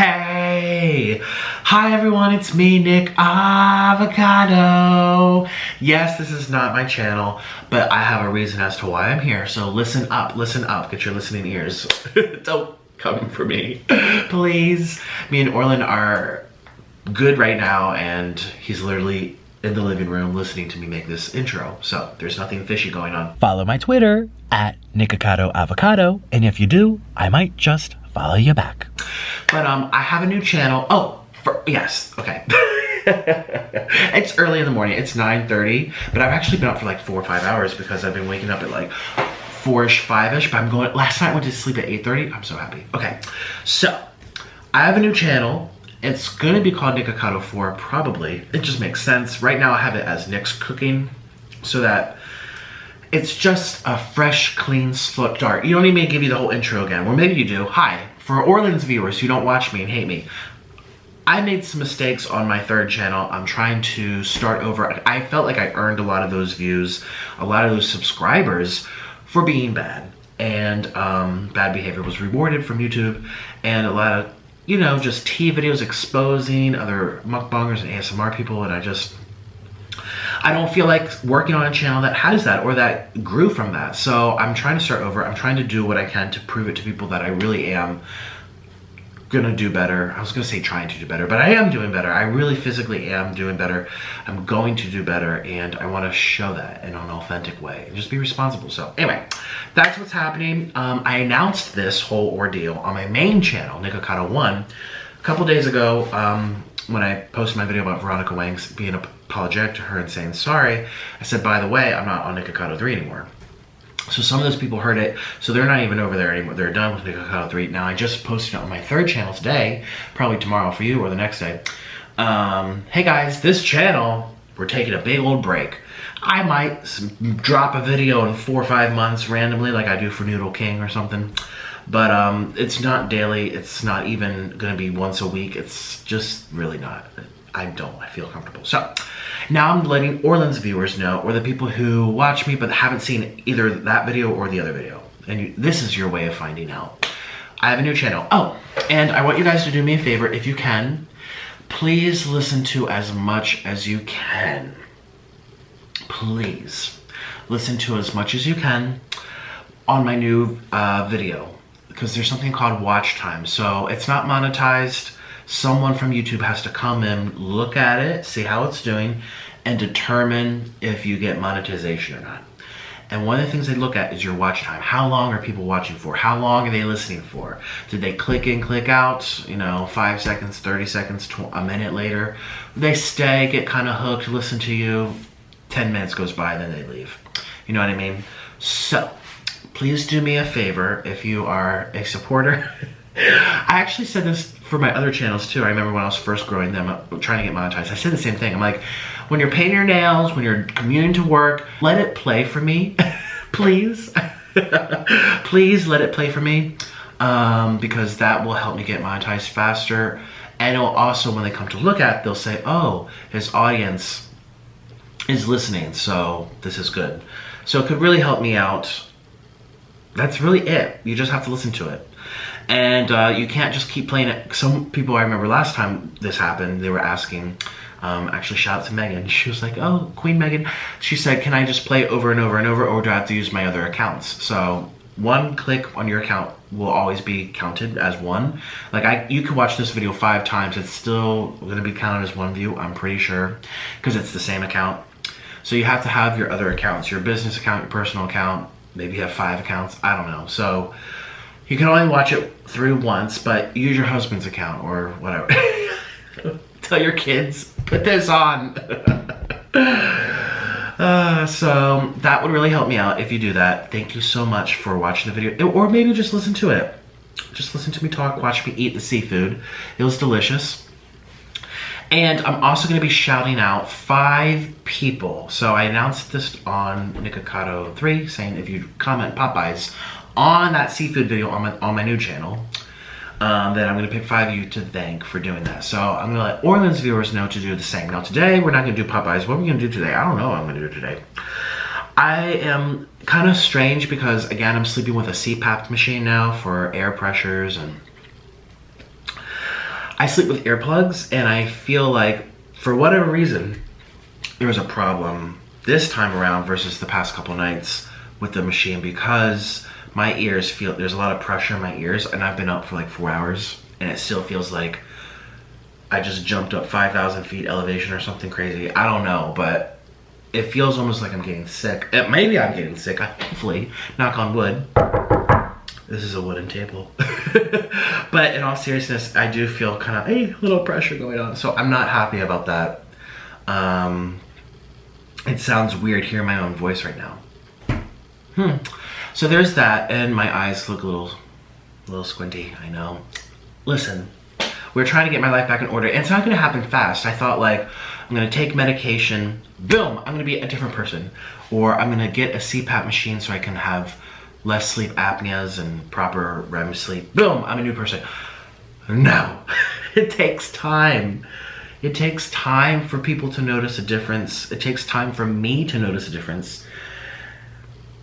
Hey! Hi everyone, it's me, Nick Avocado. Yes, this is not my channel, but I have a reason as to why I'm here. So listen up, get your listening ears. Don't come for me, please. Me and Orlin are good right now, and he's literally in the living room listening to me make this intro. So there's nothing fishy going on. Follow my Twitter at NickAvoCado, and if you do, I might just follow you back. But I have a new channel. Yes, okay. It's early in the morning. It's 9:30, but I've actually been up for like 4 or 5 hours because I've been waking up at like 4-ish, 5-ish. But last night I went to sleep at 8:30. I'm so happy. Okay, so I have a new channel. It's gonna be called Nick Avocado 4, probably. It just makes sense. Right now I have it as Nick's Cooking, so that it's just a fresh, clean start. You don't need me to give you the whole intro again. Well, maybe you do. Hi. For Orlin's viewers who don't watch me and hate me, I made some mistakes on my third channel. I'm trying to start over. I felt like I earned a lot of those views, a lot of those subscribers for being bad. And bad behavior was rewarded from YouTube. And a lot of, you know, just tea videos exposing other mukbangers and ASMR people. And I don't feel like working on a channel that has that or that grew from that. So I'm trying to start over. I'm trying to do what I can to prove it to people that I really am gonna do better. I was gonna say trying to do better, but I am doing better. I really physically am doing better. I'm going to do better, and I wanna show that in an authentic way and just be responsible. So anyway, that's what's happening. I announced this whole ordeal on my main channel, Nick Avocado 1, a couple days ago, when I posted my video about Veronica Wang's being apologetic to her and saying sorry. I said, by the way, I'm not on Nick Avocado 3 anymore. So some of those people heard it, so they're not even over there anymore. They're done with Nick Avocado 3. Now I just posted it on my third channel today, probably tomorrow for you or the next day. Hey guys, this channel, we're taking a big old break. I might drop a video in 4 or 5 months randomly like I do for Noodle King or something. But it's not daily. It's not even gonna be once a week. It's just really not. I feel comfortable. So now I'm letting Orlin's viewers know, or the people who watch me but haven't seen either that video or the other video. And this is your way of finding out. I have a new channel. Oh, and I want you guys to do me a favor, if you can. Please listen to as much as you can. Please listen to as much as you can on my new video. Because there's something called watch time. So it's not monetized. Someone from YouTube has to come in, look at it, see how it's doing, and determine if you get monetization or not. And one of the things they look at is your watch time. How long are people watching for? How long are they listening for? Did they click in, click out, 5 seconds, 30 seconds, a minute later? They stay, get kind of hooked, listen to you, 10 minutes goes by, then they leave. You know what I mean? So please do me a favor if you are a supporter. I actually said this for my other channels too. I remember when I was first growing them up, trying to get monetized. I said the same thing. I'm like, when you're painting your nails, when you're commuting to work, let it play for me, please. Please let it play for me, because that will help me get monetized faster. And it'll also, when they come to look at it, they'll say, oh, his audience is listening, so this is good. So it could really help me out. That's really it. You just have to listen to it. And you can't just keep playing it. Some people, I remember last time this happened, they were asking, actually shout out to Megan. She was like, oh, Queen Megan. She said, can I just play it over and over and over, or do I have to use my other accounts? So one click on your account will always be counted as one. Like you could watch this video 5 times. It's still gonna be counted as one view, I'm pretty sure, because it's the same account. So you have to have your other accounts, your business account, your personal account. Maybe you have 5 accounts, I don't know. So you can only watch it through once, but use your husband's account or whatever. Tell your kids, put this on. So that would really help me out if you do that. Thank you so much for watching the video. Or maybe just listen to it. Just listen to me talk, watch me eat the seafood. It was delicious. And I'm also gonna be shouting out 5 people. So I announced this on Nick Avocado 3, saying if you comment Popeyes on that seafood video on my new channel, then I'm gonna pick 5 of you to thank for doing that. So I'm gonna let Orlin's viewers know to do the same. Now today, we're not gonna do Popeyes. What are we gonna do today? I don't know what I'm gonna do today. I am kind of strange because, again, I'm sleeping with a CPAP machine now for air pressures, and I sleep with earplugs, and I feel like, for whatever reason, there was a problem this time around versus the past couple nights with the machine, because my ears feel, there's a lot of pressure in my ears, and I've been up for like 4 hours, and it still feels like I just jumped up 5,000 feet elevation or something crazy. I don't know, but it feels almost like I'm getting sick. Maybe I'm getting sick, hopefully, knock on wood. This is a wooden table. But in all seriousness, I do feel kind of a little pressure going on, so I'm not happy about that. It sounds weird hearing my own voice right now. So there's that, and my eyes look a little squinty, I know. Listen, we're trying to get my life back in order, and it's not gonna happen fast. I thought, like, I'm gonna take medication, boom, I'm gonna be a different person. Or I'm gonna get a CPAP machine so I can have less sleep apneas and proper REM sleep. Boom, I'm a new person. No, it takes time. It takes time for people to notice a difference. It takes time for me to notice a difference.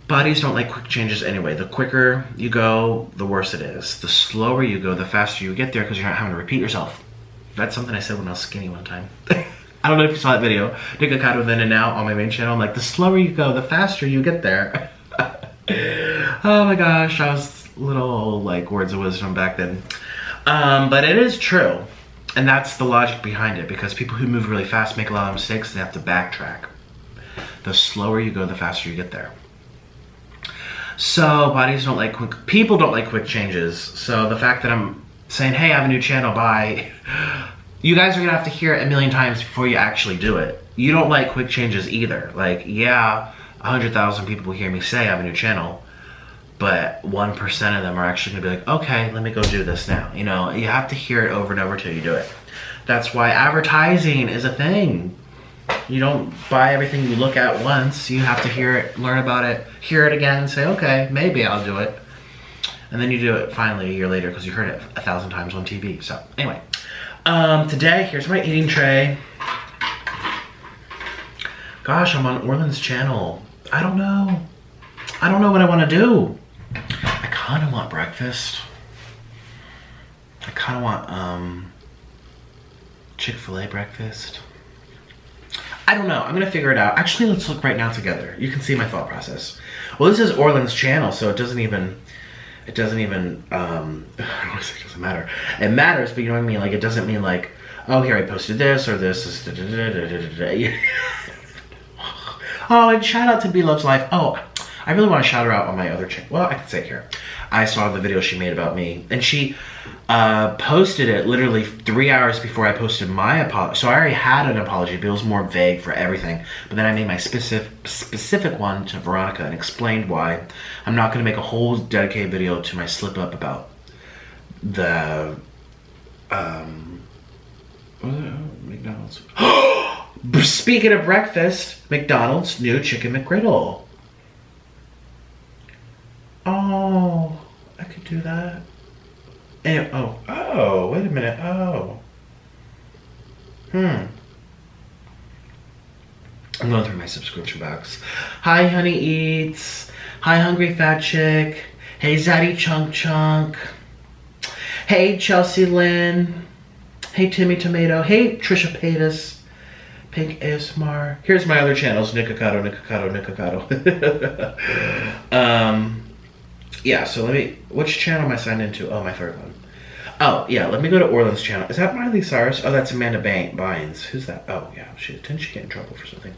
Bodies don't like quick changes anyway. The quicker you go, the worse it is. The slower you go, the faster you get there, because you're not having to repeat yourself. That's something I said when I was skinny one time. I don't know if you saw that video, Nikocado Then and Now, on my main channel. I'm like, the slower you go, the faster you get there. Oh my gosh, I was little like words of wisdom back then. But it is true. And that's the logic behind it, because people who move really fast make a lot of mistakes. They have to backtrack. The slower you go, the faster you get there. So bodies don't like quick, people don't like quick changes. So the fact that I'm saying, hey, I have a new channel, bye, you guys are gonna have to hear it a million times before you actually do it. You don't like quick changes either. Like, yeah, 100,000 people will hear me say I have a new channel, but 1% of them are actually gonna be like, okay, let me go do this now. You know, you have to hear it over and over till you do it. That's why advertising is a thing. You don't buy everything you look at once. You have to hear it, learn about it, hear it again, and say, okay, maybe I'll do it. And then you do it finally a year later because you heard it 1,000 times on TV. So anyway, today, here's my eating tray. Gosh, I'm on Orland's channel. I don't know. I don't know what I want to do. I kind of want breakfast. I kind of want Chick-Fil-A breakfast. I don't know. I'm gonna figure it out. Actually, let's look right now together. You can see my thought process. Well, this is Orland's channel, so it doesn't even, I don't want to say it doesn't matter. It matters, but you know what I mean? Like, it doesn't mean like, oh, here I posted this or this. Oh, and shout out to B Loves Life. Oh, I really want to shout her out on my other channel. Well, I can say it here. I saw the video she made about me, and she posted it literally 3 hours before I posted my apology. So I already had an apology, but it was more vague for everything. But then I made my specific one to Veronica and explained why. I'm not going to make a whole dedicated video to my slip up about the McDonald's. Speaking of breakfast, McDonald's new chicken McGriddle. Oh, I could do that. And, oh, wait a minute. Oh. I'm going through my subscription box. Hi, Honey Eats. Hi, Hungry Fat Chick. Hey, Zaddy Chunk Chunk. Hey, Chelsea Lynn. Hey, Timmy Tomato. Hey, Trisha Paytas. Pink ASMR. Here's my other channels. Nikocado. Yeah, so which channel am I signed into? Oh, my third one. Oh, yeah, let me go to Orland's channel. Is that Miley Cyrus? Oh, that's Amanda Bynes. Who's that? Oh, yeah, didn't she get in trouble for something?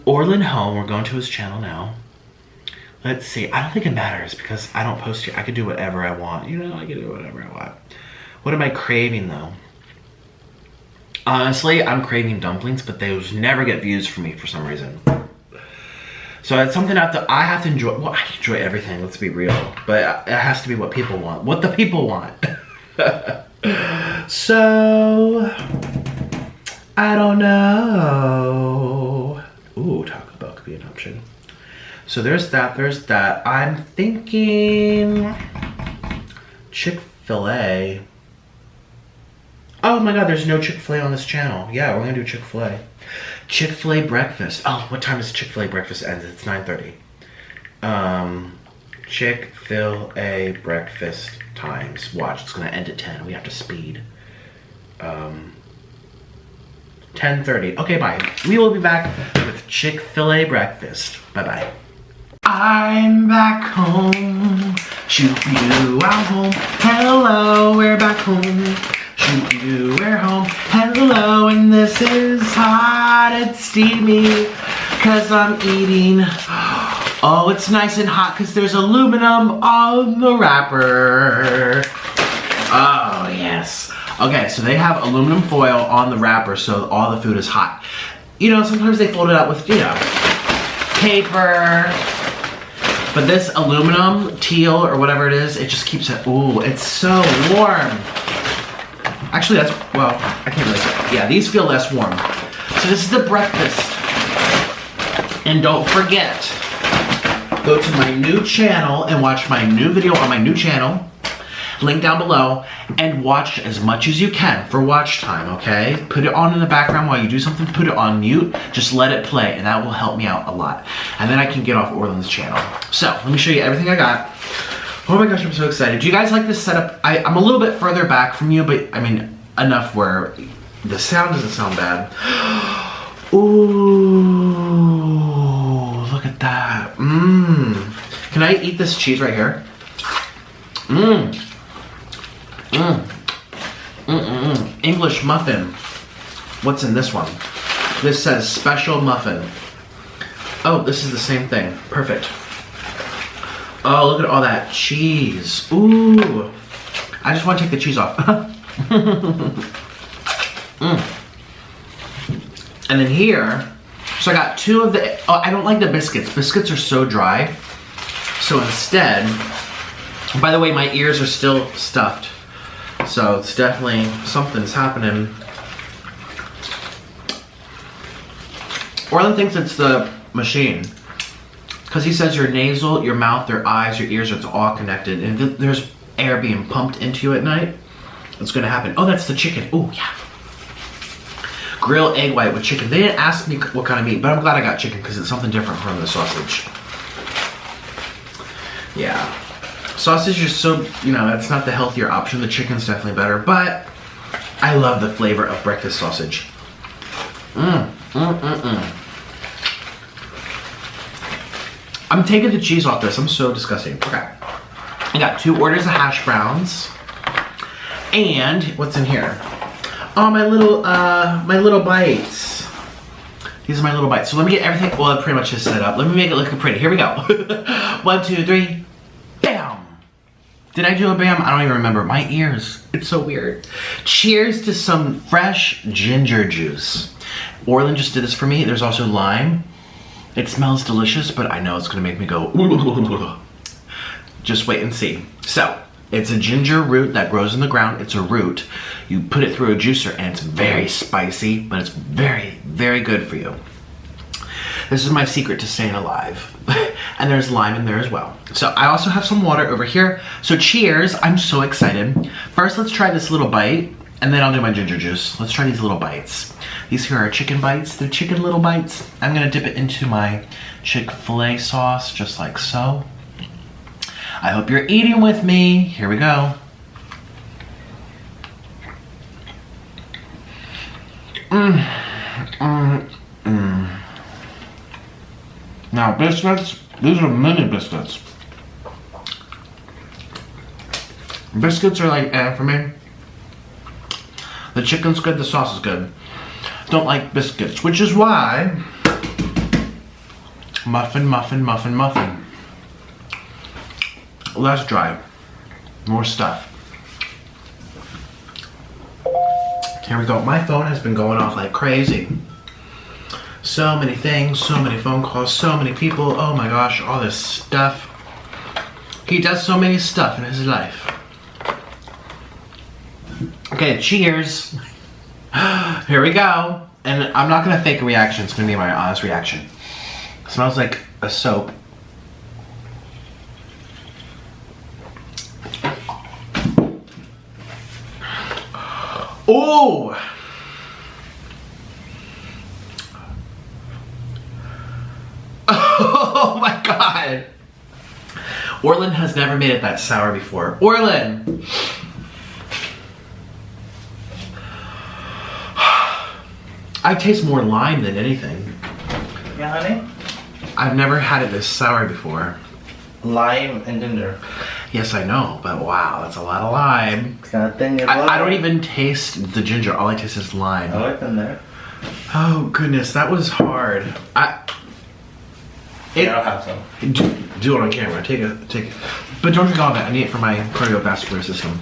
Orland Home, we're going to his channel now. Let's see, I don't think it matters because I don't post here. I could do whatever I want. You know, I can do whatever I want. What am I craving, though? Honestly, I'm craving dumplings, but those never get views for me for some reason. So it's something I have to enjoy. Well, I enjoy everything, let's be real. But it has to be what people want. What the people want. So, I don't know. Ooh, Taco Bell could be an option. So there's that. I'm thinking Chick-Fil-A. Oh my god, there's no Chick-Fil-A on this channel. Yeah, we're gonna do Chick-Fil-A. Chick-Fil-A breakfast. Oh, what time does Chick-Fil-A breakfast end? It's 9:30. Chick-Fil-A breakfast times. Watch, it's gonna end at 10. We have to speed. 10:30. Okay, bye. We will be back with Chick-Fil-A breakfast. Bye-bye. I'm back home. Shoot-you, I'm home. Hello, we're back home. Shoot-you, we're home. Hello, and this is hot and steamy, 'cause I'm eating. Oh, it's nice and hot because there's aluminum on the wrapper. Oh, yes. Okay, so they have aluminum foil on the wrapper so all the food is hot. You know, sometimes they fold it out with, paper. But this aluminum, teal, or whatever it is, it just keeps it, ooh, it's so warm. Actually, that's, well, I can't really say. Yeah, these feel less warm. So this is the breakfast. And don't forget, go to my new channel and watch my new video on my new channel. Link down below, and watch as much as you can for watch time, okay? Put it on in the background while you do something, put it on mute, just let it play, and that will help me out a lot. And then I can get off Orland's channel. So, let me show you everything I got. Oh my gosh, I'm so excited. Do you guys like this setup? I'm a little bit further back from you, but I mean, enough where the sound doesn't sound bad. Ooh, look at that. Can I eat this cheese right here? English muffin. What's in this one? This says special muffin. Oh, this is the same thing. Perfect. Oh, look at all that cheese. Ooh. I just want to take the cheese off. And then here, so I got two of the, oh, I don't like the biscuits. Biscuits are so dry. So instead, by the way, my ears are still stuffed. So it's definitely, something's happening. Orland thinks it's the machine. Because he says your nasal, your mouth, your eyes, your ears, it's all connected. And if there's air being pumped into you at night, it's gonna happen. Oh, that's the chicken. Oh, yeah. Grilled egg white with chicken. They didn't ask me what kind of meat, but I'm glad I got chicken because it's something different from the sausage. Yeah. Sausage is so, that's not the healthier option. The chicken's definitely better, but I love the flavor of breakfast sausage. I'm taking the cheese off this. I'm so disgusting. Okay. I got 2 orders of hash browns. And what's in here? Oh, my little bites. These are my little bites. So let me get everything, well, it pretty much is set up. Let me make it look pretty. Here we go. 1, 2, 3. Bam! Did I do a bam? I don't even remember. My ears. It's so weird. Cheers to some fresh ginger juice. Orland just did this for me. There's also lime. It smells delicious, but I know it's gonna make me go, just wait and see. So, it's a ginger root that grows in the ground. It's a root. You put it through a juicer and it's very spicy, but it's very, very good for you. This is my secret to staying alive. And there's lime in there as well. So I also have some water over here. So cheers, I'm so excited. First, let's try this little bite, and then I'll do my ginger juice. Let's try these little bites. These here are chicken bites. They're chicken little bites. I'm gonna dip it into my Chick-Fil-A sauce, just like so. I hope you're eating with me. Here we go. Now biscuits, these are mini biscuits. Biscuits are like for me. The chicken's good, the sauce is good. Don't like biscuits, which is why muffin, muffin, muffin, muffin. Less dry, more stuff. Here we go. My phone has been going off like crazy. So many things, so many phone calls, so many people. Oh my gosh, all this stuff. He does so many stuff in his life. Okay, cheers. Here we go. And I'm not gonna fake a reaction, it's gonna be my honest reaction. It smells like a soap. Ooh! Oh my god! Orland has never made it that sour before. Orland! I taste more lime than anything. Yeah, honey? I've never had it this sour before. Lime and ginger. Yes, I know, but wow, that's a lot of lime. It's got a thing in I don't even taste the ginger. All I taste is lime. I like them there. Oh goodness, that was hard. Yeah, I'll have some. Do it on camera. Take it. But don't drink all of it. I need it for my cardiovascular system.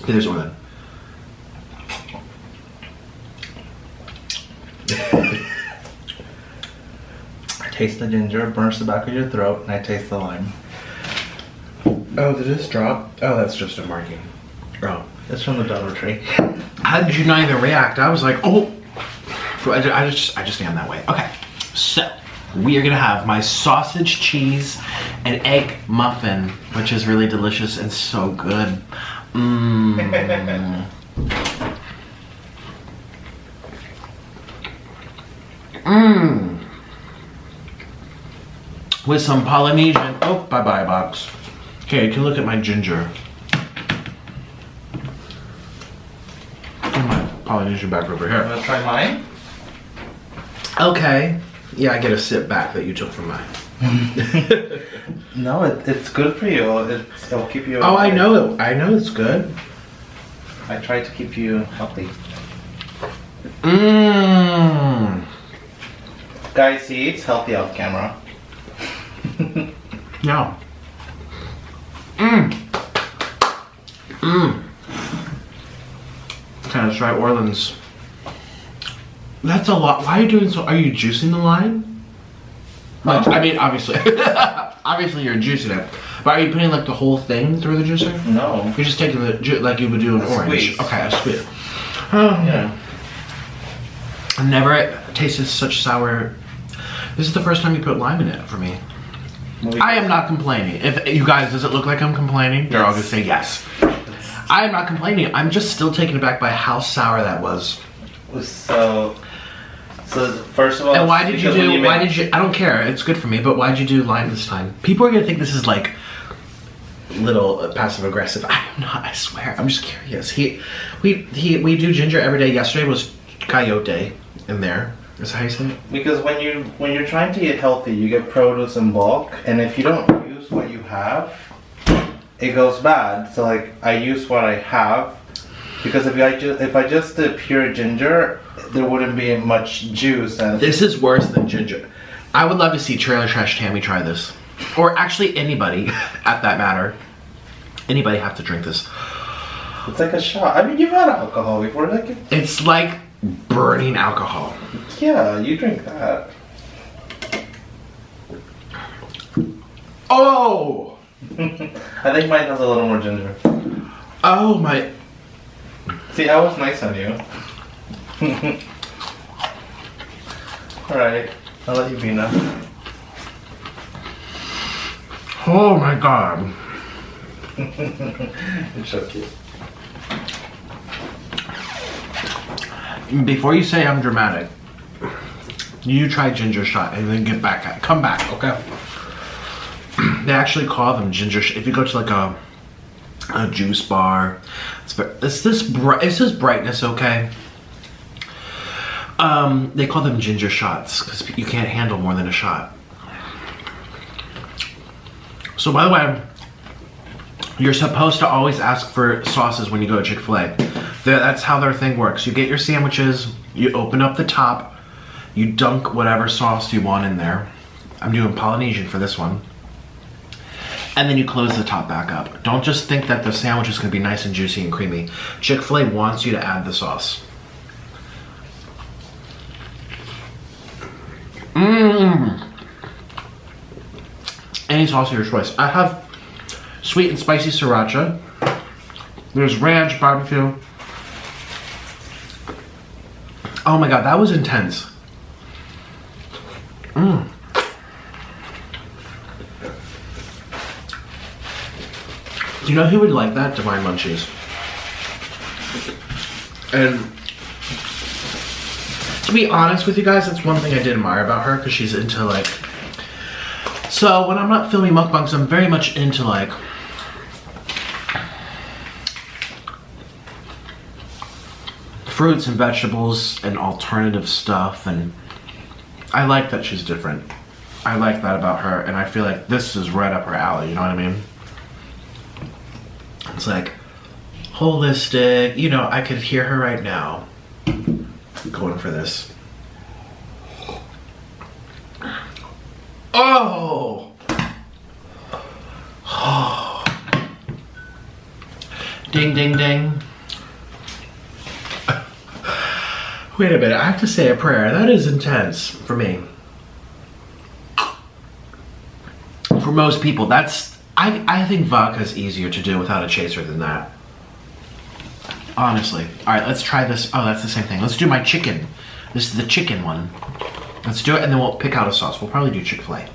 Okay, there's one. I taste the ginger, it burns the back of your throat, and I taste the lime. Oh, did this drop? Oh, that's just a marking. Oh. It's from the Dollar Tree. How did you not even react? I was like, oh. I just am that way. Okay, so we are gonna have my sausage, cheese, and egg muffin, which is really delicious and so good. Mmm. Mmm. With some Polynesian. Oh, bye-bye box. Okay, you can look at my ginger. And my Polynesian back over here. Wanna try mine? Okay. Yeah, I get a sip back that you took from mine. No, it's good for you. It'll keep you. Oh, I know it. I know it's good. I try to keep you healthy. Mmm. Guys, he eats healthy off camera. Yeah. Mmm. Mmm. Okay, let's try Orleans. That's a lot. Why are you doing so? Are you juicing the lime? Like, I mean, obviously. Obviously you're juicing it. But are you putting like the whole thing through the juicer? No. You're just taking the like you would do an orange. Squeeze. Okay, a squeeze. Oh. Yeah. I've never tasted such sour. This is the first time you put lime in it for me. I am not complaining. If you guys, does it look like I'm complaining? They're all gonna say yes. I am not complaining. I'm just still taken aback by how sour that was. So first of all, And why did you do? Why did you? I don't care. It's good for me. But why did you do lime this time? People are gonna think this is like little passive aggressive. I'm not. I swear. I'm just curious. We do ginger every day. Yesterday was coyote in there. Is that how you say it? Because when you're trying to eat healthy, you get produce in bulk, and if you don't use what you have, it goes bad. So like I use what I have, because if I just did pure ginger, there wouldn't be much juice. And This is worse than ginger. I would love to see Trailer Trash Tammy try this, or actually anybody, at that matter. Anybody have to drink this. it's like a shot. I mean, you've had alcohol before, like It's like burning alcohol. yeah, you drink that. Oh! I think mine has a little more ginger. Oh my. See, I was nice on you. Alright, I'll let you be now. Oh my god. It's so cute. Before you say I'm dramatic, you try ginger shot and then come back, okay? They actually call them ginger shot. If you go to like a juice bar, is this brightness okay? They call them ginger shots because you can't handle more than a shot. So by the way, you're supposed to always ask for sauces when you go to Chick-Fil-A. That's how their thing works. You get your sandwiches, you open up the top, you dunk whatever sauce you want in there. I'm doing Polynesian for this one. And then you close the top back up. Don't just think that the sandwich is gonna be nice and juicy and creamy. Chick-fil-A wants you to add the sauce. Mmm. Any sauce of your choice. I have sweet and spicy sriracha. There's ranch, barbecue. Oh my god, that was intense. Mmm. Do you know who would like that? Divine Munchies. And to be honest with you guys, that's one thing I did admire about her, because she's into like... So when I'm not filming mukbangs, I'm very much into like... fruits and vegetables and alternative stuff, and I like that she's different. I like that about her, and I feel like this is right up her alley, you know what I mean? It's like holistic, you know, I could hear her right now going for this. Oh! Ding, ding, ding. Wait a minute, I have to say a prayer. That is intense for me. For most people, that's... I think vodka is easier to do without a chaser than that. Honestly. Alright, let's try this. Oh, that's the same thing. Let's do my chicken. This is the chicken one. Let's do it, and then we'll pick out a sauce. We'll probably do Chick-Fil-A.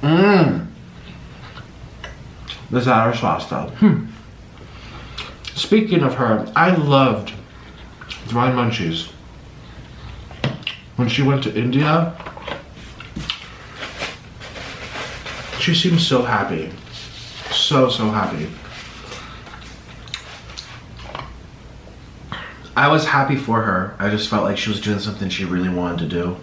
Mmm. This is our sauce, though. Speaking of her, I loved Divine Munchies. When she went to India, she seemed so happy. So happy. I was happy for her. I just felt like she was doing something she really wanted to do.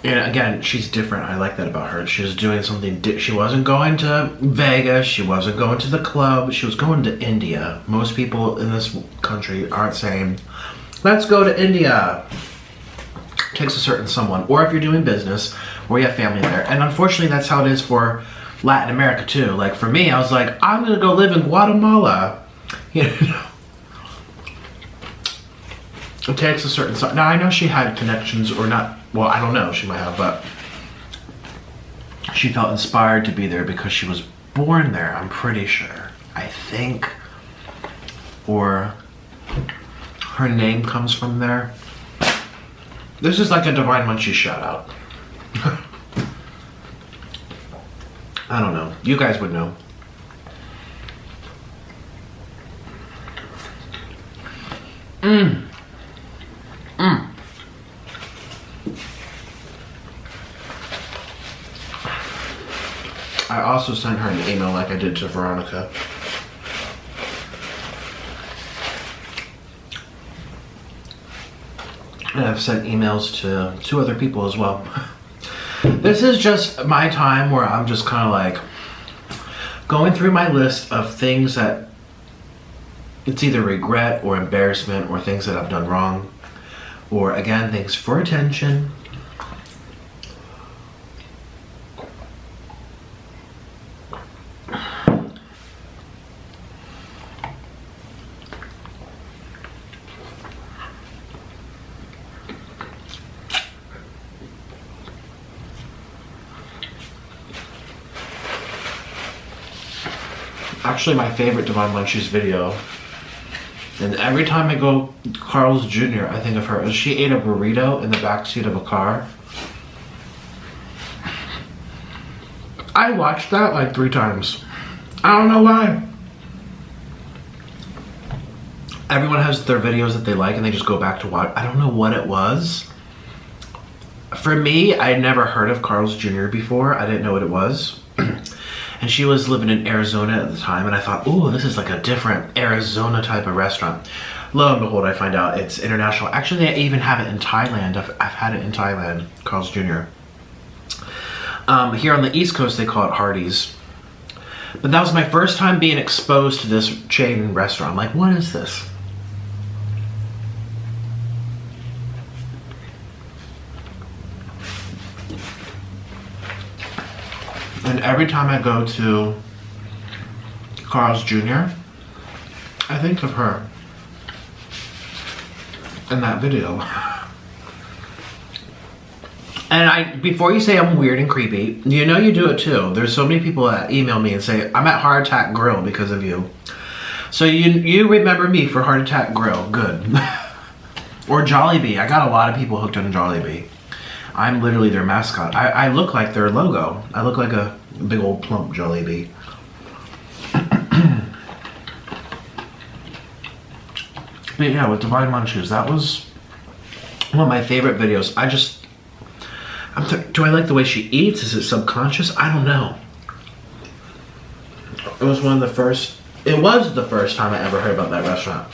And again, she's different. I like that about her. She was doing something. She wasn't going to Vegas. She wasn't going to the club. She was going to India. Most people in this country aren't saying, let's go to India. It takes a certain someone. Or if you're doing business, or you have family there. And unfortunately, that's how it is for Latin America too. Like for me, I was like, I'm going to go live in Guatemala. You know? It takes a certain... Now, I know she had connections or not... Well, I don't know. She might have, but... She felt inspired to be there because she was born there, I'm pretty sure. I think. Or... her name comes from there. This is like a Divine Munchie shout out. I don't know. You guys would know. I also sent her an email like I did to Veronica. And I've sent emails to 2 other people as well. This is just my time where I'm just kind of like going through my list of things that it's either regret or embarrassment or things that I've done wrong. Or again, things for attention. Actually, my favorite Divine Munchies video, and every time I go Carl's Jr., I think of her, as she ate a burrito in the backseat of a car. I watched that like 3 times. I don't know why. Everyone has their videos that they like and they just go back to watch. I don't know what it was. For me, I had never heard of Carl's Jr. before. I didn't know what it was. And she was living in Arizona at the time, and I thought, ooh, this is like a different Arizona type of restaurant. Lo and behold, I find out it's international. Actually, they even have it in Thailand. I've had it in Thailand, Carl's Jr. Here on the East Coast, they call it Hardee's. But that was my first time being exposed to this chain restaurant. I'm like, what is this? And every time I go to Carl's Jr., I think of her in that video. And before you say I'm weird and creepy, you know you do it too. There's so many people that email me and say, I'm at Heart Attack Grill because of you. So you remember me for Heart Attack Grill, good. Or Jollibee, I got a lot of people hooked on Jollibee. I'm literally their mascot. I look like their logo. I look like a big old plump Jollibee. But yeah, with Divine Munchies, that was one of my favorite videos. Do I like the way she eats? Is it subconscious? I don't know. It was one of the first. It was the first time I ever heard about that restaurant.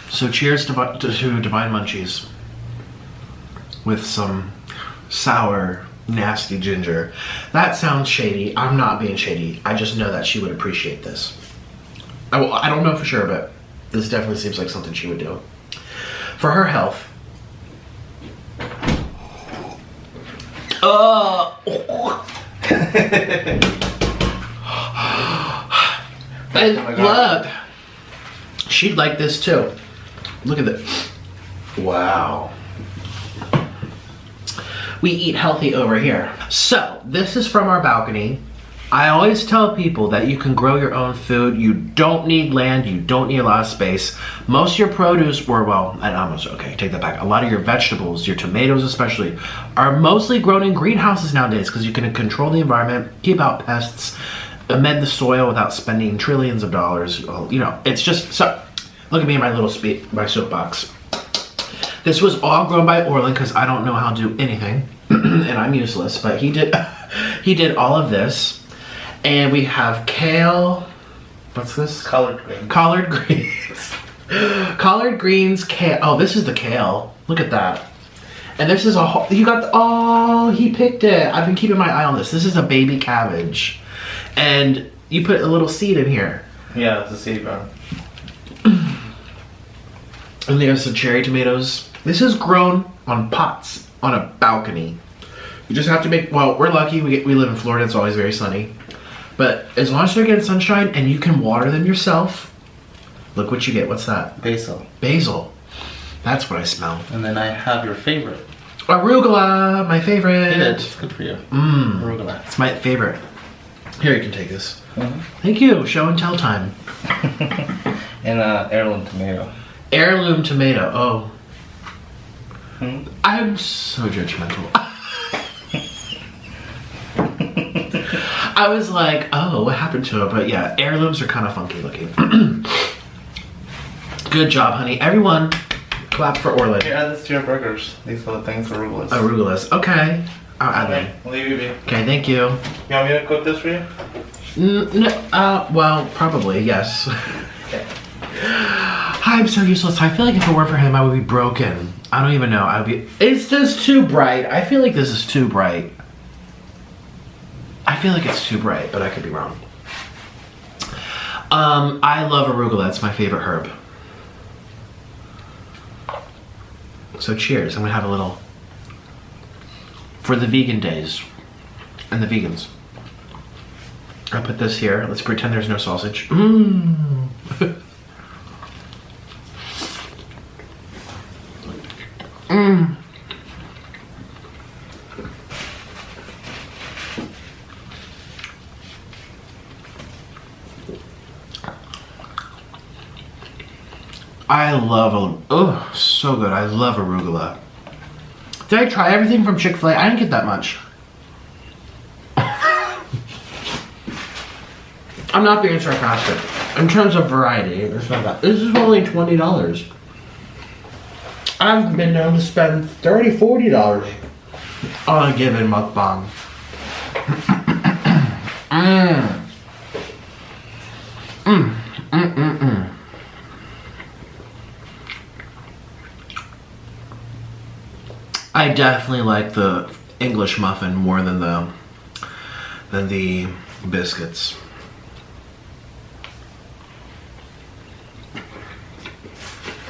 So cheers to Divine Munchies with some sour, nasty ginger. That sounds shady. I'm not being shady. I just know that she would appreciate this. I don't know for sure, but this definitely seems like something she would do. For her health. And look, she'd like this too. Look at this. Wow. We eat healthy over here. So, this is from our balcony. I always tell people that you can grow your own food. You don't need land. You don't need a lot of space. Most of your produce, or well, okay, take that back. A lot of your vegetables, your tomatoes especially, are mostly grown in greenhouses nowadays because you can control the environment, keep out pests, amend the soil without spending trillions of dollars. You know, it's just, so, look at me in my little my soapbox. This was all grown by Orland because I don't know how to do anything and I'm useless, but he did all of this. And we have kale. What's this? Collard greens. Collard greens. Collard greens, kale. Oh, this is the kale. Look at that. And this is you got oh, he picked it. I've been keeping my eye on this. This is a baby cabbage. And you put a little seed in here. Yeah, it's a seed bone. And there's some cherry tomatoes. This is grown on pots on a balcony. You just have to make, well, we're lucky. We live in Florida. It's always very sunny. But as long as they're getting sunshine and you can water them yourself, look what you get. What's that? Basil. Basil. That's what I smell. And then I have your favorite. Arugula, my favorite. Yeah, it's good for you. Arugula. It's my favorite. Here, you can take this. Mm-hmm. Thank you. Show and tell time. And heirloom tomato. Heirloom tomato. Oh. Hmm? I'm so judgmental. I was like, oh, what happened to it? But yeah, heirlooms are kind of funky looking. Good job, honey. Everyone, clap for Orland. Here, add this to your burgers. These are the things, arugulas. Arugulas. Okay. I'll add them. I'll leave you be. Okay, thank you. You want me to cook this for you? No, well, probably, yes. Okay. I'm so useless. I feel like if it weren't for him, I would be broken. I don't even know. I would be. Is this too bright? I feel like this is too bright. I feel like it's too bright, but I could be wrong. I love arugula. It's my favorite herb. So cheers. I'm gonna have a little for the vegan days and the vegans. I'll put this here. Let's pretend there's no sausage. Mmm. Mmm. I love, oh, so good. I love arugula. Did I try everything from Chick-Fil-A? I didn't get that much. I'm not being sarcastic. In terms of variety, it's not that. This is only $20. I've been known to spend $30, $40 on a given mukbang. I definitely like the English muffin more than the biscuits.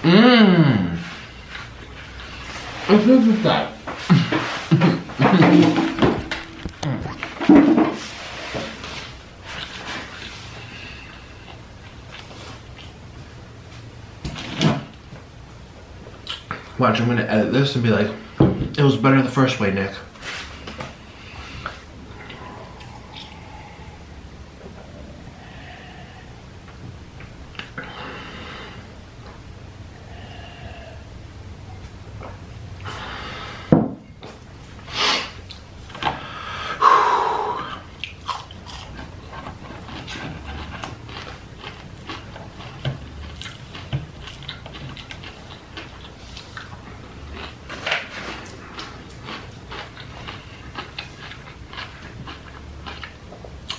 Mmm. What is that? Watch, I'm gonna edit this and be like, it was better the first way, Nick.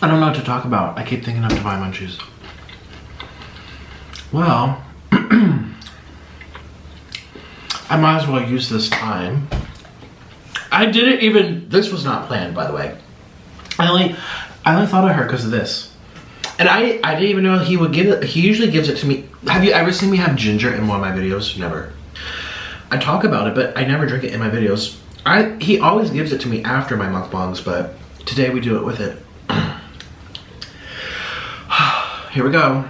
I don't know what to talk about. I keep thinking of Divine Munchies. Well, I might as well use this time. I didn't even, this was not planned, by the way. I only thought of her because of this. And I didn't even know he would give it. He usually gives it to me. Have you ever seen me have ginger in one of my videos? Never. I talk about it, but I never drink it in my videos. He always gives it to me after my mukbangs, but today we do it with it. Here we go.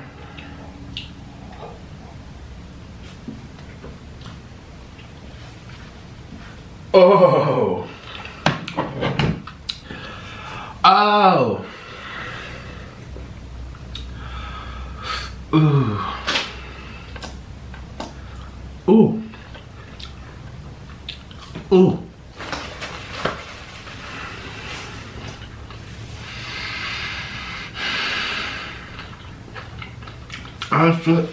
Oh. Oh. Ooh. Ooh. Ooh. I feel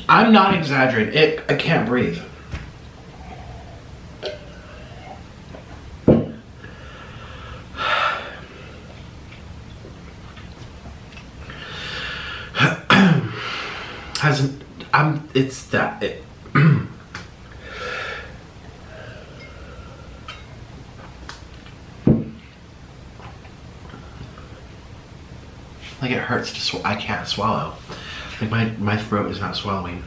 I'm not exaggerating. I can't breathe. It's that it like it hurts to I can't swallow. Like my throat is not swallowing.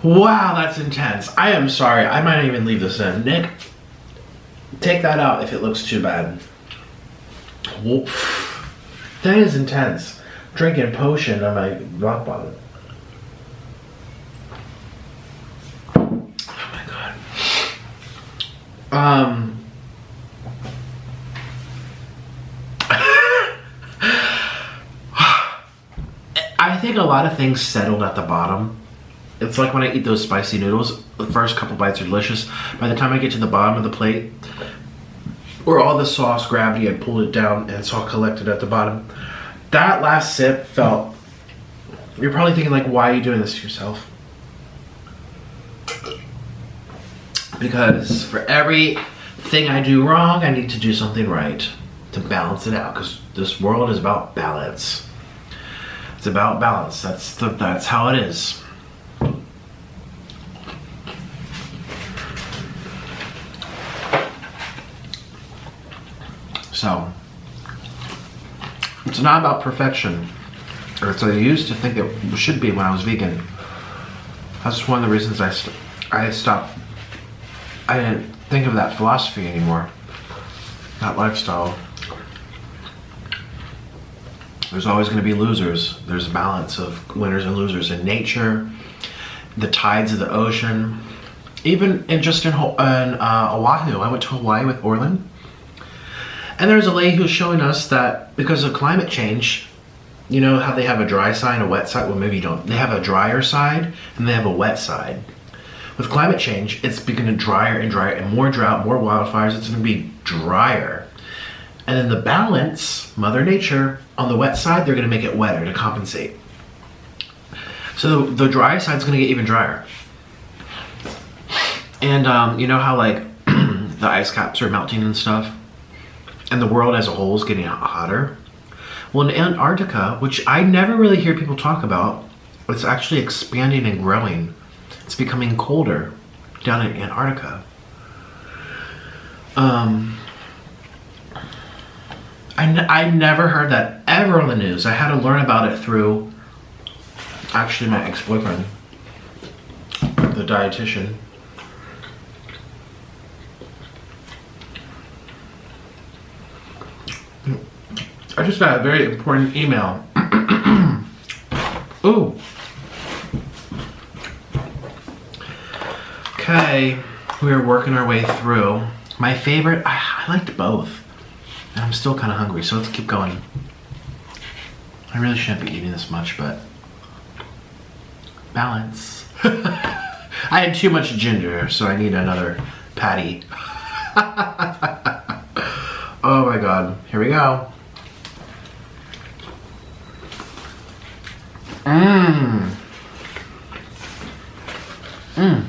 Wow, that's intense. I am sorry. I might not even leave this in. Nick, take that out if it looks too bad. Woof. That is intense. Drinking potion on my rock bottom. Oh my god. I think a lot of things settled at the bottom. It's like when I eat those spicy noodles, the first couple bites are delicious. By the time I get to the bottom of the plate, where all the sauce gravity had pulled it down and it's all collected at the bottom, that last sip felt, you're probably thinking like, why are you doing this to yourself? Because for everything I do wrong, I need to do something right to balance it out, because this world is about balance. It's about balance. That's how it is. So, it's not about perfection, or it's what I used to think it should be when I was vegan. That's one of the reasons I stopped. I didn't think of that philosophy anymore, that lifestyle. There's always going to be losers. There's a balance of winners and losers in nature, the tides of the ocean, even in Oahu. I went to Hawaii with Orlin. And there's a lady who's showing us that because of climate change, you know how they have a dry side and a wet side? Well, maybe you don't. They have a drier side and they have a wet side. With climate change, it's becoming drier and drier, and more drought, more wildfires, it's going to be drier. And then the balance, Mother Nature, on the wet side, they're going to make it wetter to compensate. So the dry side's going to get even drier. And you know how like the ice caps are melting and stuff? And the world as a whole is getting hotter. Well, in Antarctica, which I never really hear people talk about, it's actually expanding and growing. It's becoming colder down in Antarctica. I never heard that ever on the news. I had to learn about it through actually my ex-boyfriend, the dietitian. I just got a very important email. Ooh. Okay, we are working our way through. My favorite, I liked both. And I'm still kind of hungry, so let's keep going. I really shouldn't be eating this much, but balance. I had too much ginger, so I need another patty. Oh my god, here we go. Mmm. Mmm.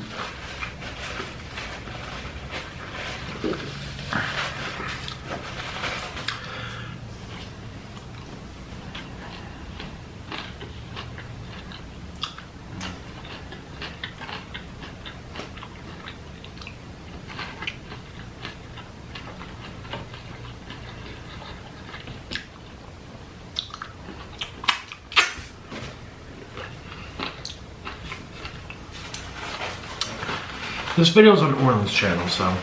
This video's on Orland's channel, so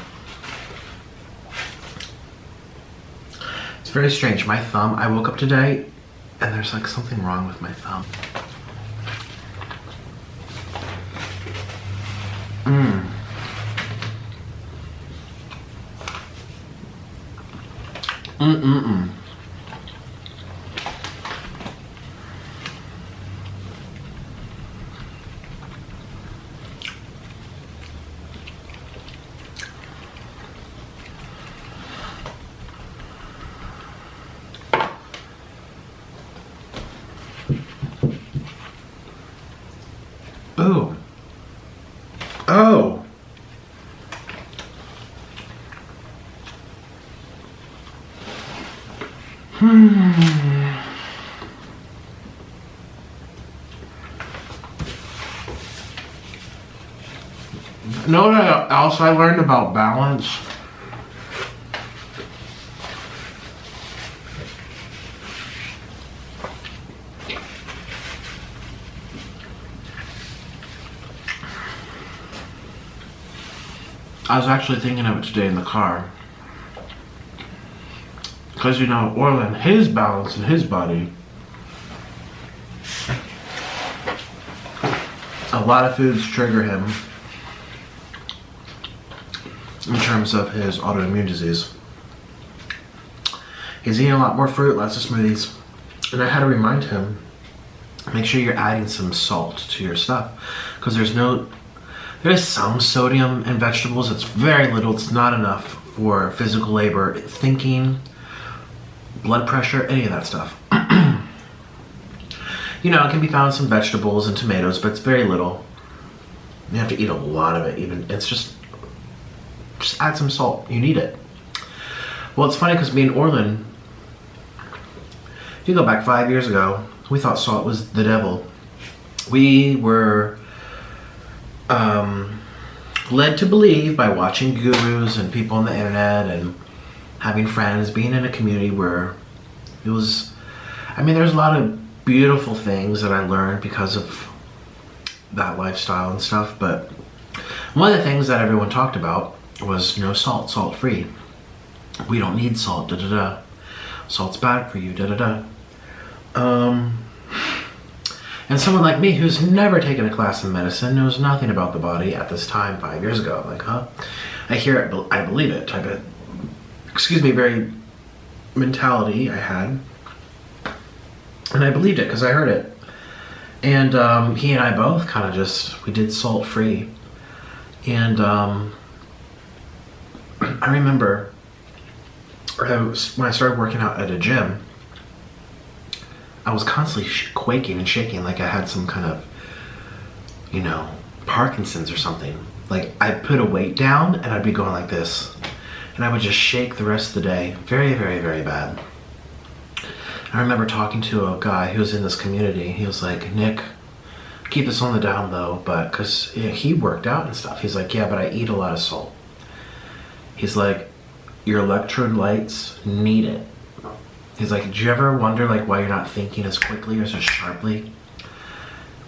it's very strange. My thumb, I woke up today and there's like something wrong with my thumb. Mmm. Mmm. Ooh. Oh. Know what else I learned about balance? I was actually thinking of it today in the car. Because you know, Orland, his balance in his body, a lot of foods trigger him in terms of his autoimmune disease. He's eating a lot more fruit, lots of smoothies. And I had to remind him, make sure you're adding some salt to your stuff. Because there's some sodium in vegetables. It's very little. It's not enough for physical labor, thinking, blood pressure, any of that stuff. You know, it can be found in some vegetables and tomatoes, but it's very little. You have to eat a lot of it. Even it's just add some salt. You need it. Well, it's funny because me and Orland, if you go back 5 years ago, we thought salt was the devil. We were led to believe by watching gurus and people on the internet and having friends, being in a community where it was, I mean, there's a lot of beautiful things that I learned because of that lifestyle and stuff, but one of the things that everyone talked about was no salt, salt free. We don't need salt, da da da. Salt's bad for you, da da da. And someone like me who's never taken a class in medicine, knows nothing about the body at this time 5 years ago. I'm like, huh? I hear it, I believe it type of, very mentality I had. And I believed it because I heard it. And he and I both kind of we did salt free. And I remember when I started working out at a gym, I was constantly quaking and shaking like I had some kind of, you know, Parkinson's or something. Like I'd put a weight down and I'd be going like this. And I would just shake the rest of the day. Very, very, very bad. I remember talking to a guy who was in this community. He was like, Nick, keep this on the down low, but because he worked out and stuff. He's like, yeah, but I eat a lot of salt. He's like, your electrolytes need it. He's like, did you ever wonder like why you're not thinking as quickly or as sharply?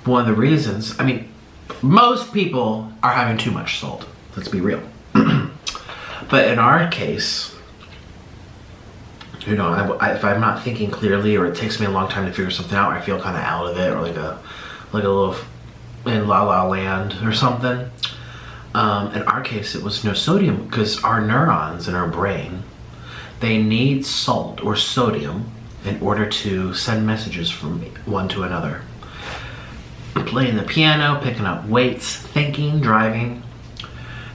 One of the reasons, I mean, most people are having too much salt. Let's be real. But in our case, you know, if I'm not thinking clearly or it takes me a long time to figure something out, or I feel kind of out of it, or like a little in la la land or something. In our case, it was no sodium because our neurons in our brain, they need salt or sodium in order to send messages from one to another. Playing the piano, picking up weights, thinking, driving.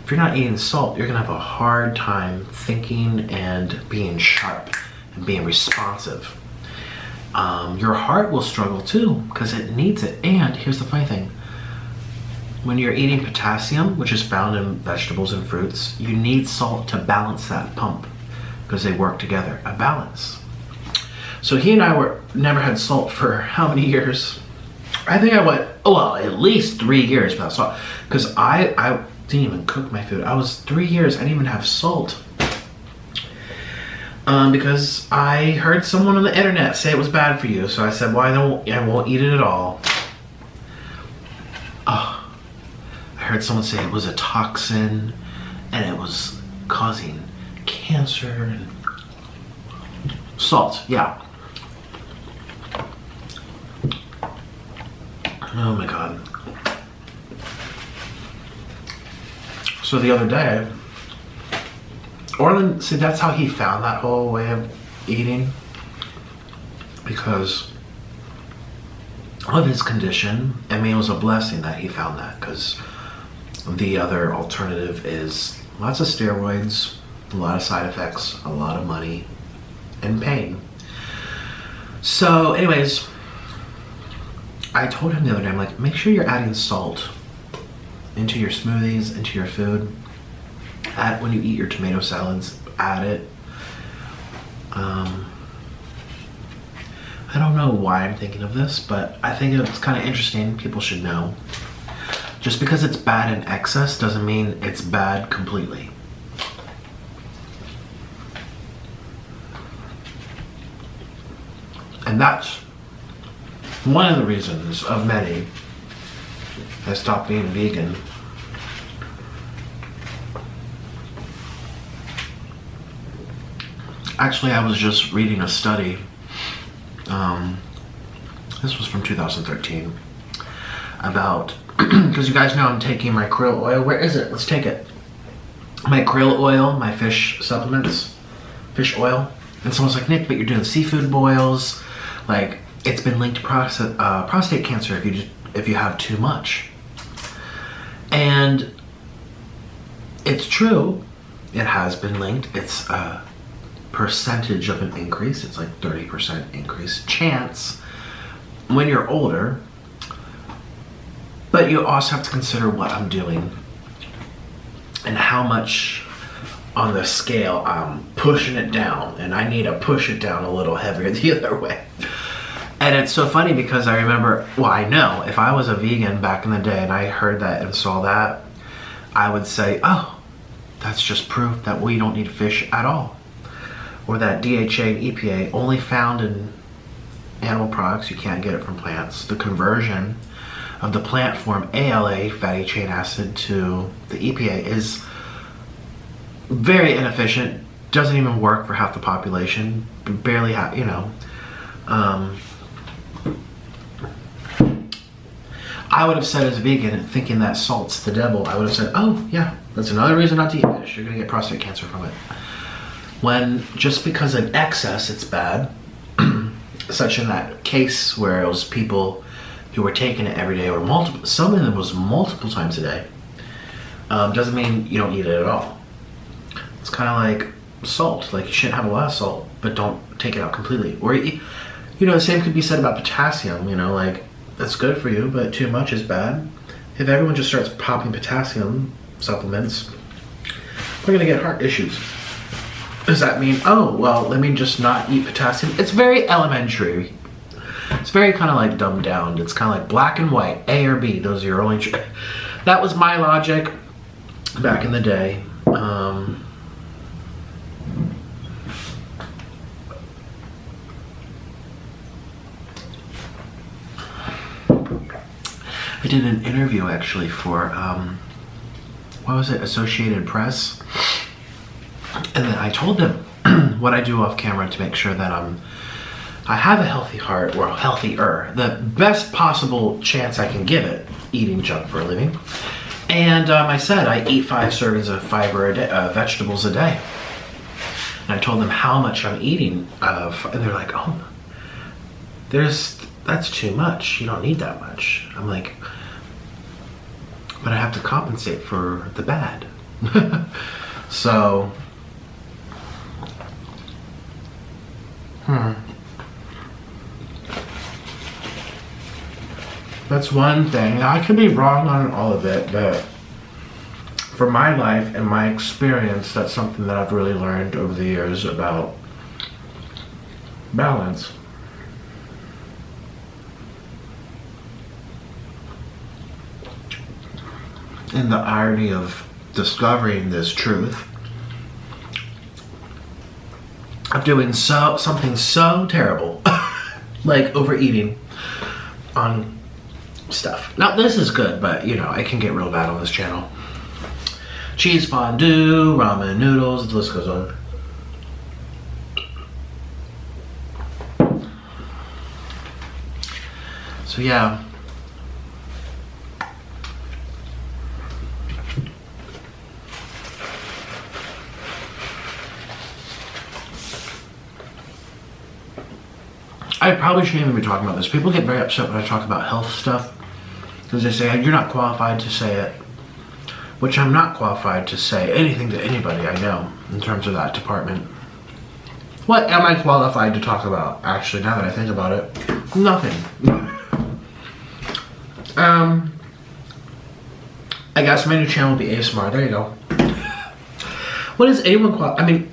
If you're not eating salt, you're gonna have a hard time thinking and being sharp and being responsive. your heart will struggle too because it needs it. And here's the funny thing. When you're eating potassium, which is found in vegetables and fruits, you need salt to balance that pump because they work together, a balance. So he and I never had salt for how many years? I think I went, well, at least 3 years without salt because I didn't even cook my food. I was 3 years, I didn't even have salt. Because I heard someone on the internet say it was bad for you. So I said, well, I won't eat it at all. Oh, I heard someone say it was a toxin and it was causing cancer. Salt, yeah. Oh my God. So the other day, Orland, see, that's how he found that whole way of eating, because of his condition. I mean, it was a blessing that he found that, because the other alternative is lots of steroids, a lot of side effects, a lot of money, and pain. So anyways, I told him the other day, I'm like, make sure you're adding salt into your smoothies, into your food. Add, when you eat your tomato salads, add it. I don't know why I'm thinking of this, but I think it's kind of interesting. People should know. Just because it's bad in excess doesn't mean it's bad completely. And that's one of the reasons of many I stopped being vegan. Actually, I was just reading a study. This was from 2013 about, because you guys know I'm taking my krill oil. Where is it? Let's take it. My krill oil, my fish supplements, fish oil. And someone's like, Nick, but you're doing seafood boils. Like, it's been linked to prostate cancer if you have too much. And it's true. It has been linked. It's percentage of an increase. It's like 30% increase chance when you're older. But you also have to consider what I'm doing and how much on the scale I'm pushing it down, and I need to push it down a little heavier the other way. And it's so funny because I remember, well, I know if I was a vegan back in the day and I heard that and saw that, I would say, oh, that's just proof that we don't need fish at all. Or that DHA and EPA only found in animal products, you can't get it from plants. The conversion of the plant form ALA, fatty chain acid, to the EPA is very inefficient, doesn't even work for half the population, barely have, you know. I would have said as a vegan, thinking that salt's the devil, I would have said, oh yeah, that's another reason not to eat fish. You're gonna get prostate cancer from it. When just because of excess it's bad, such in that case where it was people who were taking it every day, or multiple, some of them was multiple times a day, doesn't mean you don't eat it at all. It's kind of like salt. Like, you shouldn't have a lot of salt, but don't take it out completely. Or, you know, the same could be said about potassium. You know, like, that's good for you, but too much is bad. If everyone just starts popping potassium supplements, we're gonna get heart issues. Does that mean, oh, well, let me just not eat potassium? It's very elementary. It's very kind of like dumbed down. It's kind of like black and white, A or B. Those are your only. That was my logic back in the day. I did an interview actually for, what was it, Associated Press. And then I told them what I do off camera to make sure that I have a healthy heart, or healthier, the best possible chance I can give it, eating junk for a living. And I said I eat 5 servings of fiber a day, vegetables a day. And I told them how much I'm eating of, and they're like, oh, that's too much. You don't need that much. I'm like, but I have to compensate for the bad. So, That's one thing. Now, I could be wrong on all of it, but for my life and my experience, that's something that I've really learned over the years about balance. And the irony of discovering this truth of doing something so terrible like overeating on stuff. Now this is good, but you know, it can get real bad on this channel. Cheese fondue, ramen noodles, the list goes on. So yeah. I probably shouldn't even be talking about this. People get very upset when I talk about health stuff because they say, you're not qualified to say it. Which I'm not qualified to say anything to anybody I know in terms of that department. What am I qualified to talk about? Actually, now that I think about it, nothing. I guess my new channel will be ASMR. There you go. What is anyone I mean,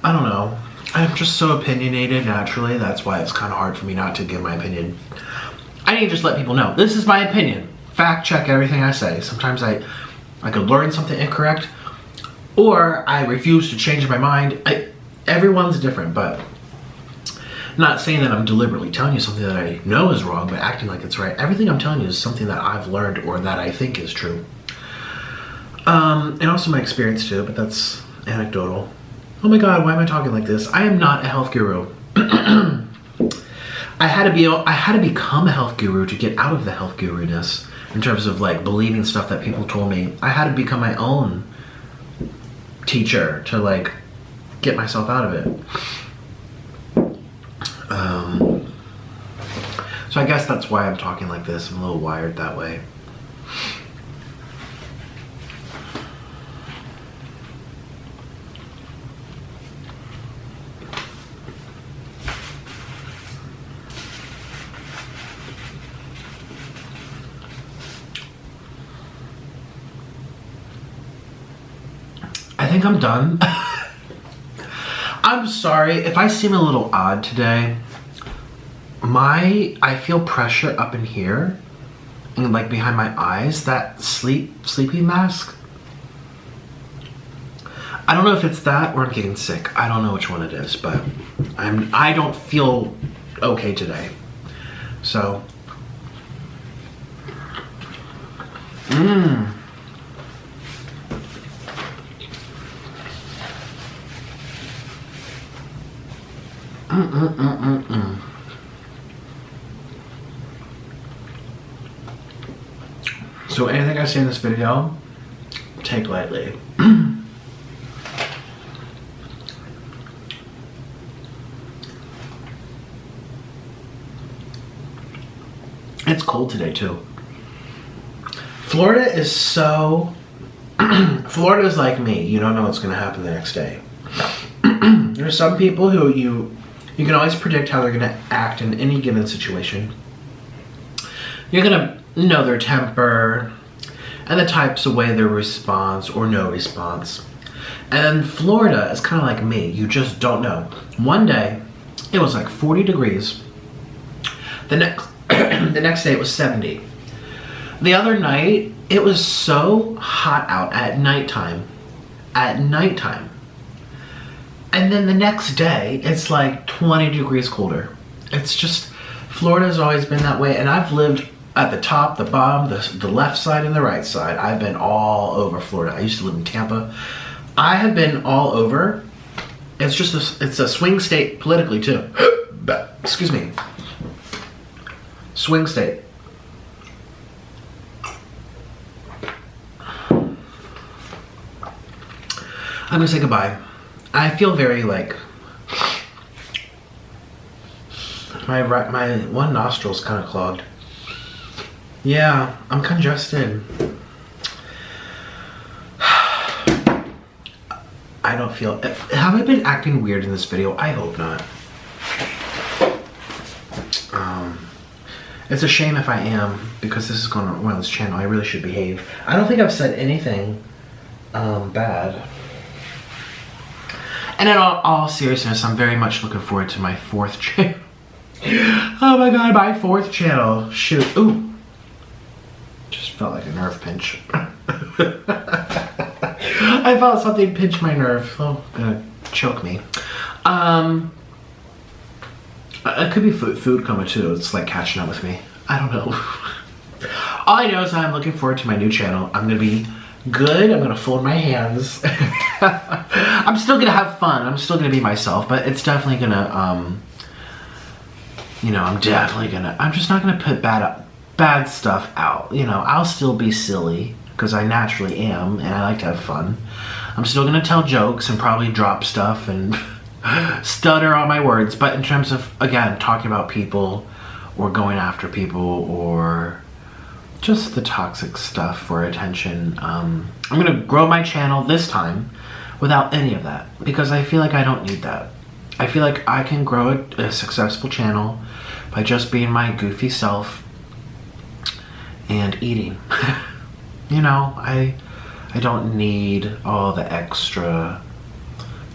I don't know. I'm just so opinionated naturally. That's why it's kind of hard for me not to give my opinion. I need to just let people know. This is my opinion. Fact check everything I say. Sometimes I could learn something incorrect, or I refuse to change my mind. Everyone's different, but I'm not saying that I'm deliberately telling you something that I know is wrong, but acting like it's right. Everything I'm telling you is something that I've learned or that I think is true. And also my experience too, but that's anecdotal. Oh my God, why am I talking like this? I am not a health guru. I had to become a health guru to get out of the health guru-ness in terms of like believing stuff that people told me. I had to become my own teacher to like get myself out of it. So I guess that's why I'm talking like this. I'm a little wired that way. I think I'm done. I'm sorry if I seem a little odd today. I feel pressure up in here and like behind my eyes, that sleepy mask. I don't know if it's that or I'm getting sick. I don't know which one it is, but I don't feel okay today. So So anything I say in this video, take lightly. It's cold today too. Florida is so... Florida is like me. You don't know what's going to happen the next day. There are some people who you can always predict how they're going to act in any given situation. You're going to know their temper and the types of way their response or no response. And then Florida is kind of like me. You just don't know. One day, it was like 40 degrees. The next day, it was 70. The other night, it was so hot out at nighttime. And then the next day, it's like 20 degrees colder. It's just, Florida's always been that way. And I've lived at the top, the bottom, the left side, and the right side. I've been all over Florida. I used to live in Tampa. I have been all over. It's just it's a swing state politically too. Excuse me. Swing state. I'm gonna say goodbye. I feel very like my one nostril's kind of clogged. Yeah, I'm congested. I don't feel... Have I been acting weird in this video? I hope not. It's a shame if I am, because this is going on Oilin's channel. I really should behave. I don't think I've said anything bad. And in all seriousness, I'm very much looking forward to my 4th channel. Oh my god, my 4th channel. Shoot. Ooh. Just felt like a nerve pinch. I felt something pinch my nerve. Oh, gonna choke me. It could be food coma too. It's like catching up with me. I don't know. All I know is I'm looking forward to my new channel. I'm gonna be good. I'm gonna fold my hands. I'm still gonna have fun. I'm still gonna be myself, but it's definitely gonna, you know, I'm just not gonna put bad stuff out. You know, I'll still be silly because I naturally am, and I like to have fun. I'm still gonna tell jokes and probably drop stuff and stutter on my words, but in terms of, again, talking about people or going after people or just the toxic stuff for attention, I'm gonna grow my channel this time without any of that, because I feel like I don't need that. I feel like I can grow a successful channel by just being my goofy self and eating. You know, I don't need all the extra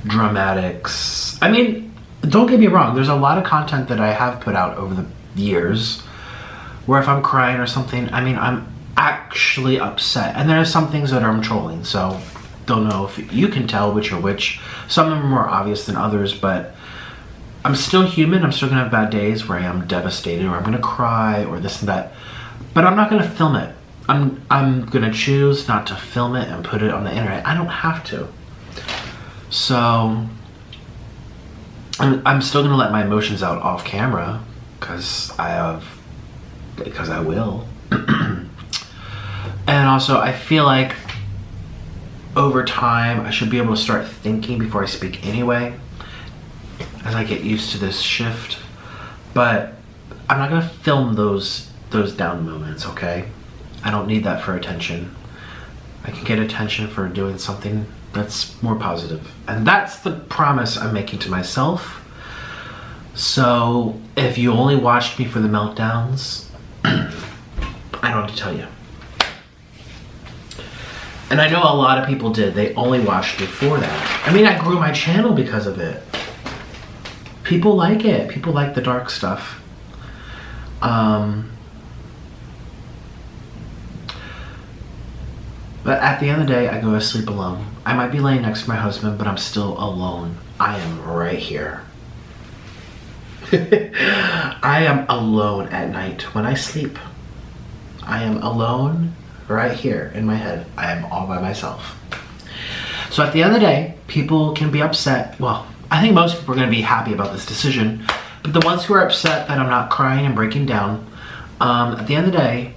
dramatics. I mean, don't get me wrong, there's a lot of content that I have put out over the years where if I'm crying or something, I mean, I'm actually upset. And there are some things that I'm trolling, so don't know if you can tell which are which. Some of them are more obvious than others, but I'm still human. I'm still gonna have bad days where I am devastated or I'm gonna cry or this and that, but I'm not gonna film it. I'm gonna choose not to film it and put it on the internet. I don't have to. So I'm still gonna let my emotions out off camera because I will. And also I feel like over time I should be able to start thinking before I speak anyway, as I get used to this shift. But I'm not gonna film those down moments, okay? I don't need that for attention. I can get attention for doing something that's more positive. And that's the promise I'm making to myself. So if you only watched me for the meltdowns, I don't know what to tell you. And I know a lot of people did. They only watched me for that. I mean, I grew my channel because of it. People like it. People like the dark stuff. But at the end of the day, I go to sleep alone. I might be laying next to my husband, but I'm still alone. I am right here. I am alone at night when I sleep. I am alone right here in my head. I am all by myself. So at the end of the day, people can be upset. Well, I think most people are going to be happy about this decision. But the ones who are upset that I'm not crying and breaking down, at the end of the day,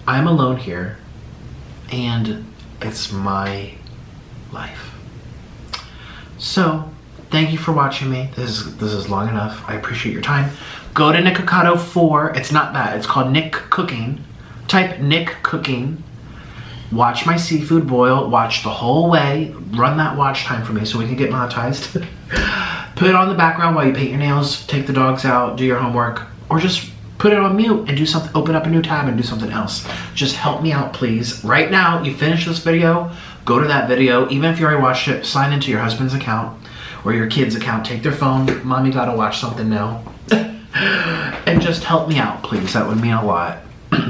I'm alone here. And it's my life. So, thank you for watching me. This is long enough. I appreciate your time. Go to Nikocado 4. It's not that. It's called Nick Cooking. Type Nick Cooking. Watch my seafood boil. Watch the whole way. Run that watch time for me so we can get monetized. Put it on the background while you paint your nails, take the dogs out, do your homework, or just put it on mute and do something, open up a new tab and do something else. Just help me out, please. Right now, you finish this video, go to that video. Even if you already watched it, sign into your husband's account or your kid's account. Take their phone. Mommy gotta watch something now. And just help me out, please. That would mean a lot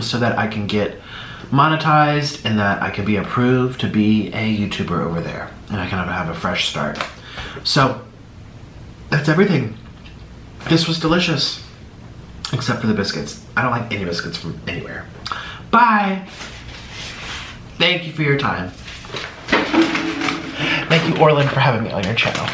so that I can get monetized and that I can be approved to be a YouTuber over there. And I can have a fresh start. So, that's everything. This was delicious. Except for the biscuits. I don't like any biscuits from anywhere. Bye. Thank you for your time. Thank you, Orlin, for having me on your channel.